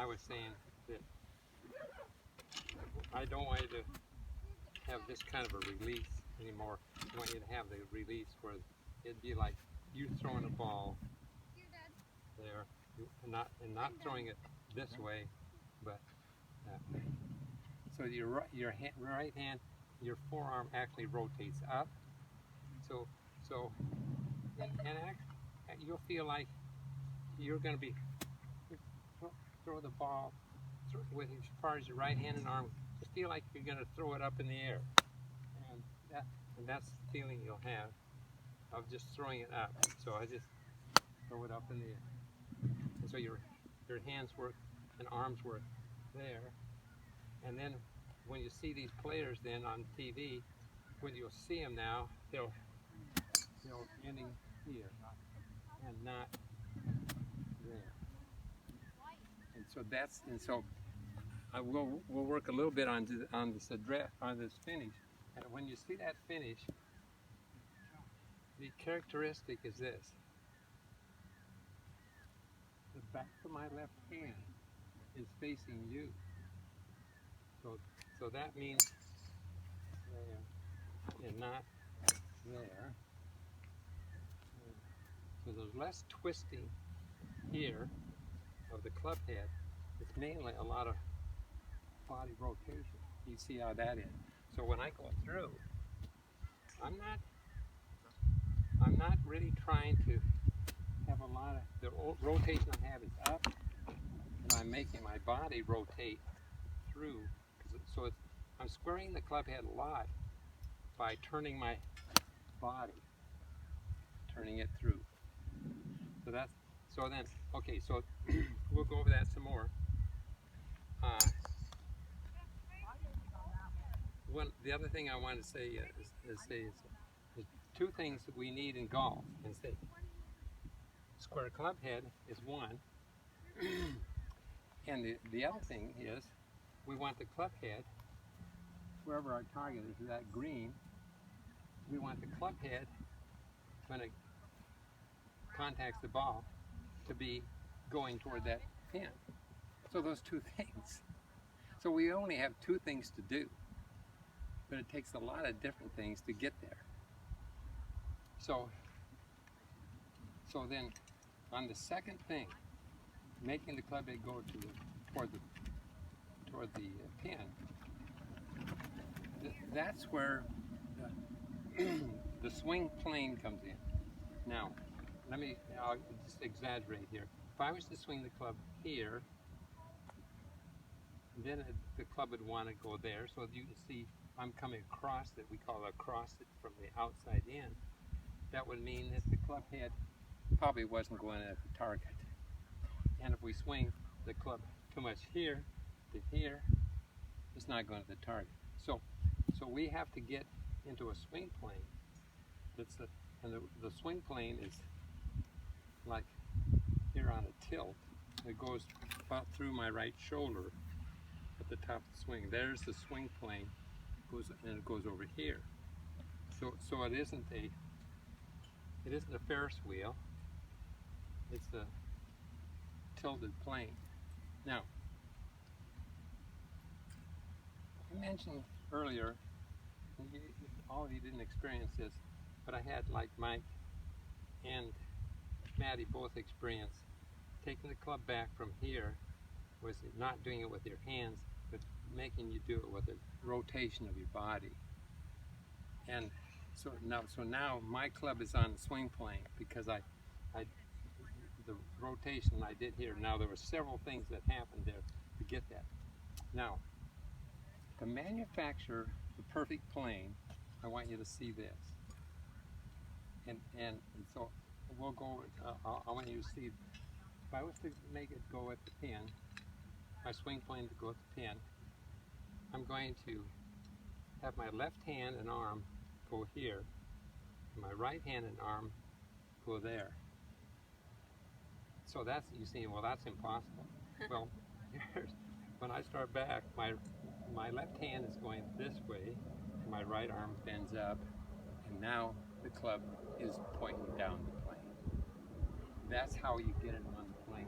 I was saying that I don't want you to have this kind of a release anymore. I want you to have the release where it'd be like you throwing a ball there, and not throwing it this way, but that way. So your right hand, your forearm actually rotates up. So you'll feel like you're going to be throw the ball with as far as your right hand and arm. Just feel like you're going to throw it up in the air, and that's the feeling you'll have of just throwing it up. So I just throw it up in the air, and so your hands work and arms work there, and then when you see these players then on TV, when you'll see them now, they'll ending here and not there. And so we'll work a little bit on this address, on this finish. And when you see that finish, the characteristic is this: the back of my left hand is facing you. So that means there and not there. So there's less twisting here of the club head. It's mainly a lot of body rotation. You see how that is. So when I go through, I'm not really trying to have a lot of, the rotation I have is up, and I'm making my body rotate through. So I'm squaring the club head a lot by turning my body, turning it through. So then, okay, so we'll go over that some more. The other thing I wanted to say is two things that we need in golf. And say, square club head is one, and the other thing is we want the club head, wherever our target is, that green, we want the club head, when it contacts the ball, to be going toward that pin. So those two things. So we only have two things to do, but it takes a lot of different things to get there. So then on the second thing, making the club head go toward the pin, that's where the swing plane comes in. Now, I'll just exaggerate here. If I was to swing the club here, then the club would want to go there. So you can see I'm coming across it. We call it across it from the outside in. That would mean that the club head probably wasn't going at the target. And if we swing the club too much here to here, it's not going to the target. So we have to get into a swing plane. And the swing plane is like here on a tilt. It goes about through my right shoulder at the top of the swing. There's the swing plane, and it goes over here. So it isn't a Ferris wheel. It's a tilted plane. Now, I mentioned earlier, all of you didn't experience this, but I had, like Mike and Maddie both experienced, taking the club back from here was not doing it with your hands, but making you do it with the rotation of your body. And so now my club is on the swing plane because the rotation I did here. Now there were several things that happened there to get that. Now, to manufacture the perfect plane, I want you to see this. And so we'll go, I want you to see, if I was to make it go at the pin, my swing plane to go at the pin, I'm going to have my left hand and arm go here, and my right hand and arm go there. So that's, you see, well, that's impossible. Well, when I start back, my left hand is going this way, and my right arm bends up, and now the club is pointing down the plane. That's how you get it on the plane.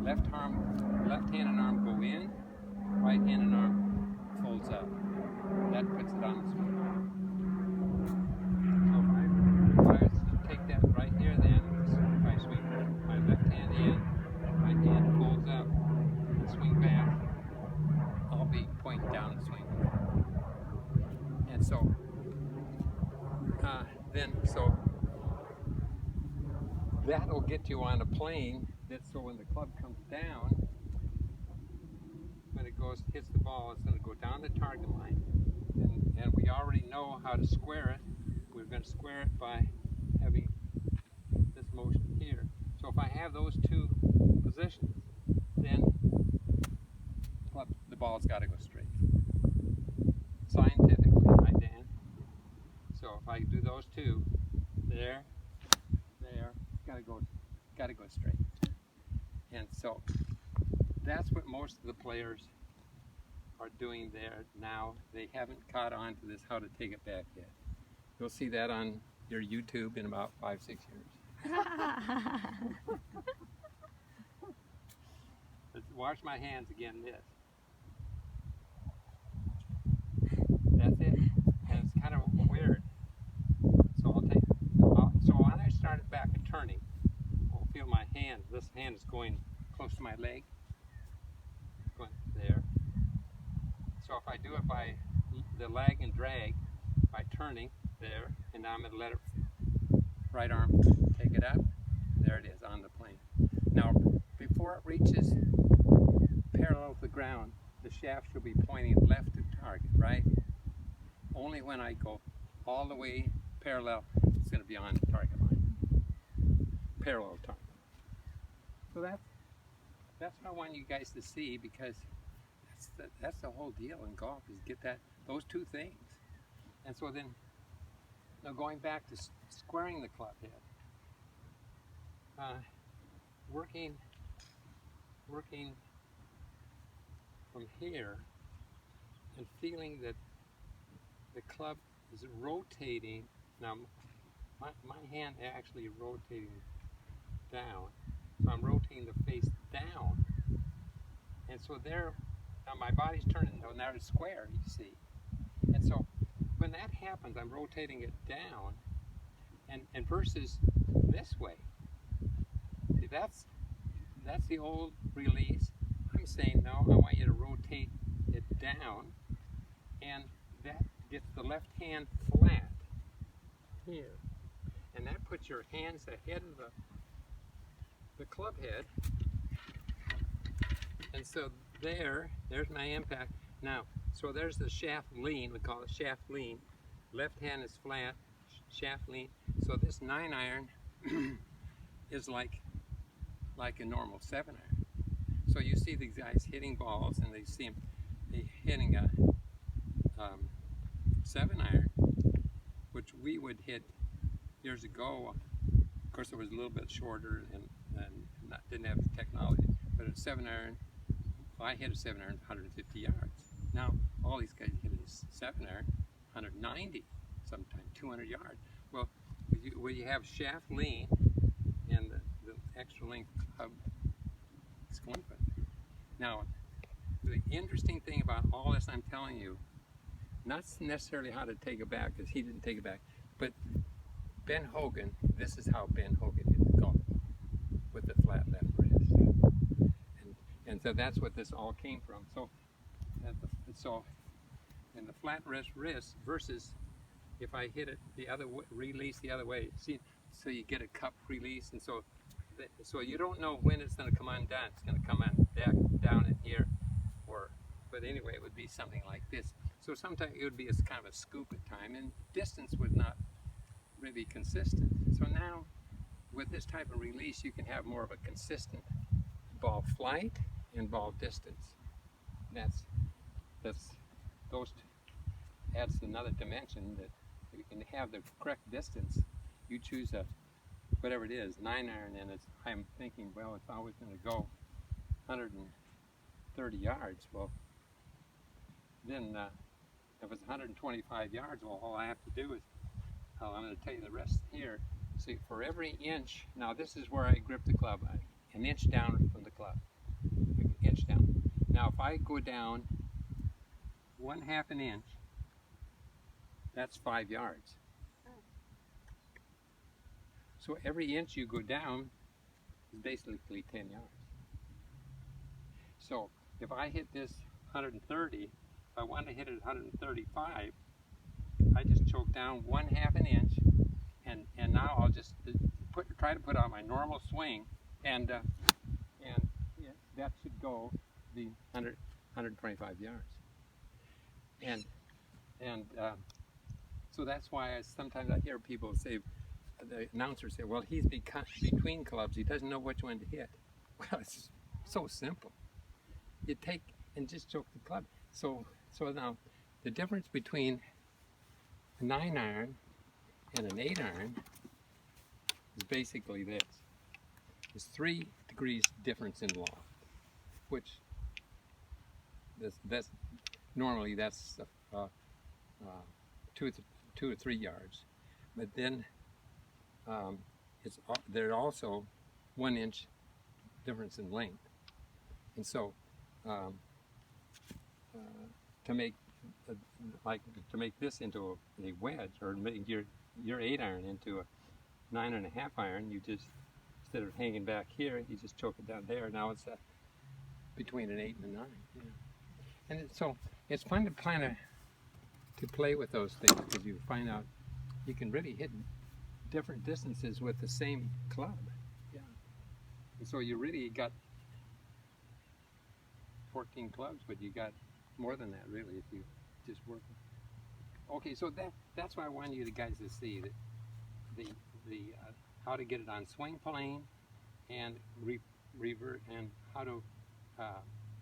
Left arm left-handed arm go in, right-handed arm folds up. That puts it on the swing. So if I was to take that right here then, if I swing my left hand in, right hand folds up, and swing back, I'll be pointing down the swing. And so, so that'll get you on a plane that so when the club comes down, when it hits the ball, it's going to go down the target line. And we already know how to square it. We're going to square it by having this motion here. So if I have those two positions, then the ball's got to go straight. Scientifically, right, Dan? So if I do those two, there, got to go straight. And so that's what most of the players are doing there now. They haven't caught on to this, how to take it back yet. You'll see that on your YouTube in about 5-6 years. Let's wash my hands again. This. That's it. And it's kind of weird. So so when I start it back and turning, I'll feel my hand. This hand is going close to my leg. It's going there. So if I do it by the lag and drag, by turning there, and now I'm going to let it, right arm, take it up, there it is on the plane. Now, before it reaches parallel to the ground, the shaft should be pointing left to target, right? Only when I go all the way parallel, it's going to be on the target line, parallel to target. So that's what I want you guys to see, because that's the whole deal in golf, is get those two things. And so then, now going back to squaring the club head, working from here and feeling that the club is rotating. Now my hand actually rotating down, so I'm rotating the face down, and so there, now my body's turning, now it's square, you see. And so when that happens, I'm rotating it down, and versus this way. See, that's the old release. I'm saying, no, I want you to rotate it down, and that gets the left hand flat here. And that puts your hands ahead of the club head. And so there's my impact. Now, so there's the shaft lean, we call it shaft lean. Left hand is flat, shaft lean. So this 9-iron is like a normal 7-iron. So you see these guys hitting balls, and they see them hitting a 7-iron, which we would hit years ago. Of course, it was a little bit shorter and didn't have the technology, but a 7-iron, I hit a 7-iron 150 yards. Now, all these guys hit a 7-iron 190, sometimes 200 yards. Well, when you have shaft lean and the extra length hub, it's going for it. Now, the interesting thing about all this I'm telling you, not necessarily how to take it back, because he didn't take it back, but Ben Hogan, this is how Ben Hogan hit the golf ball, with the flat left wrist. And so that's what this all came from. So in the flat wrist versus if I hit it the other way, release the other way, see, so you get a cup release, and so you don't know when it's going to come undone. It's going to come on back down in here, but anyway, it would be something like this. So sometimes it would be kind of a scoop at time, and distance was not really consistent. So now, with this type of release, you can have more of a consistent ball flight and ball distance. That's those adds another dimension, that you can have the correct distance. You choose whatever it is, 9-iron, and I'm thinking, well, it's always going to go 130 yards. Well, then if it's 125 yards, well, all I have to do is, I'm going to tell you the rest here. See, for every inch, now this is where I grip the club, an inch down from the club, an inch Now if I go down 1/2 an inch, that's 5 yards. So every inch you go down is basically 10 yards. So if I hit this 130, if I want to hit it 135, I just choke down 1/2 an inch, and now I'll just try to put on my normal swing, and yeah, that should go the 125 yards. And so that's why sometimes I hear people say, the announcers say, well, he's between clubs, he doesn't know which one to hit. Well, it's so simple. You take and just choke the club. So now the difference between a 9-iron and an 8-iron is basically this. There's 3 degrees difference in loft, which that's normally that's 2 or 3 yards, but then there's also 1 inch difference in length, and so to make this into a wedge, or make your 8-iron into a 9.5 iron, you just, instead of hanging back here, you just choke it down there. Now it's between an 8 and a 9. Yeah. And so it's fun to play with those things, because you find out you can really hit different distances with the same club. Yeah. And so you really got 14 clubs, but you got more than that really if you just work. Okay, so that's why I wanted you guys to see that the how to get it on swing plane and revert, and how to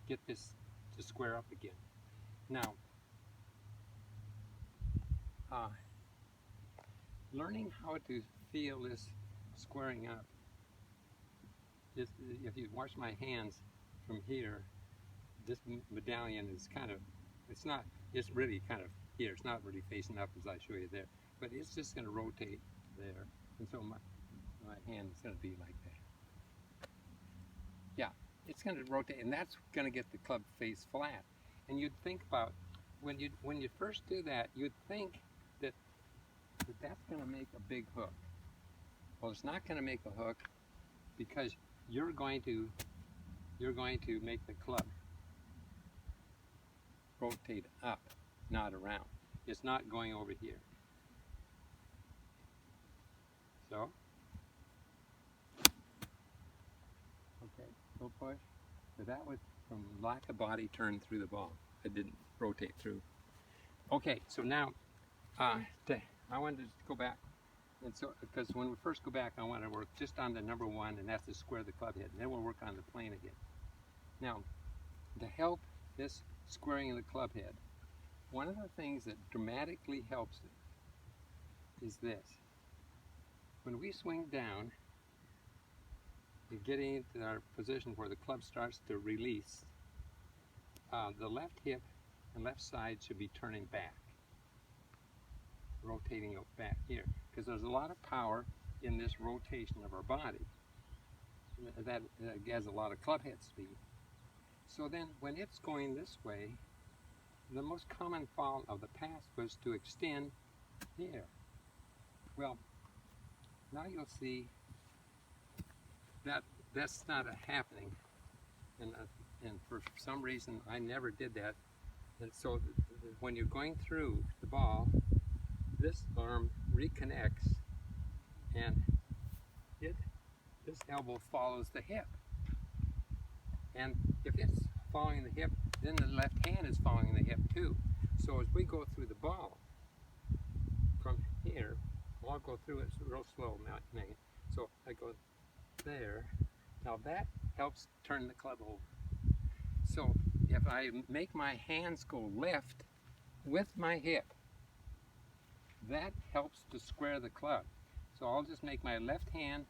get this to square up again. Now, learning how to feel this squaring up. If you watch my hands from here, this medallion is it's really kind of here. It's not really facing up as I show you there, but it's just going to rotate there, and so my hand is going to be like that. Yeah, it's going to rotate, and that's going to get the club face flat. And you'd think about, when you first do that, you'd think that that's going to make a big hook. Well, it's not going to make a hook, because you're going to make the club rotate up, not around. It's not going over here. So, okay, go push. So that was from lack of body turn through the ball. I didn't rotate through. Okay, so now I wanted to go back, and so because when we first go back, I want to work just on the number 1, and that's to square the club head, and then we'll work on the plane again. Now, to help this squaring of the club head, one of the things that dramatically helps it is this. When we swing down, you're getting into our position where the club starts to release. The left hip and left side should be turning back, rotating back here, because there's a lot of power in this rotation of our body that has a lot of club head speed. So then when it's going this way, the most common fall of the past was to extend here. Well, now you'll see that that's not happening, and for some reason I never did that. And so when you're going through the ball, this arm reconnects, and this elbow follows the hip. And if it's following the hip, then the left hand is following the hip too. So as we go through the ball from here, I'll go through it real slow, Megan. So I go there. Now that helps turn the club over. So if I make my hands go left with my hip, that helps to square the club. So I'll just make my left hand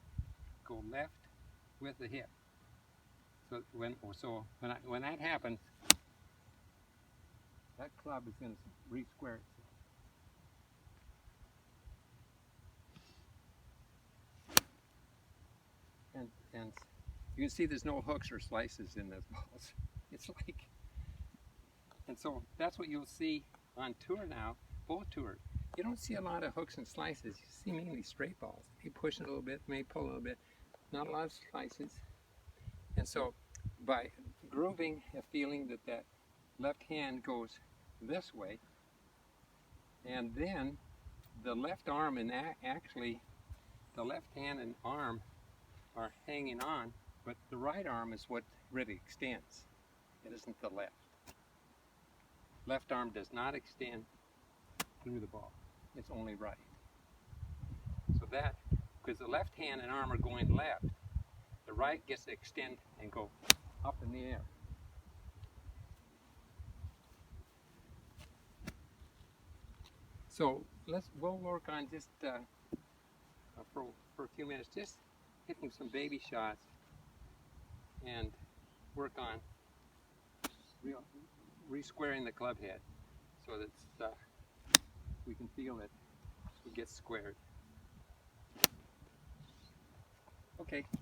go left with the hip. So when that happens, that club is going to re-square itself. And You can see there's no hooks or slices in those balls. It's like, and so that's what you'll see on tour now, boat tours. You don't see a lot of hooks and slices. You see mainly straight balls. They push it a little bit, may pull a little bit. Not a lot of slices. And so by grooving a feeling that that left hand goes this way, and then the left arm and actually the left hand and arm are hanging on, but the right arm is what really extends. It isn't the left. Left arm does not extend through the ball. It's only right. So that, because the left hand and arm are going left, the right gets to extend and go up in the air. So we'll work on just for a few minutes, just hitting some baby shots and work on re-squaring the club head so that we can feel it gets squared. Okay.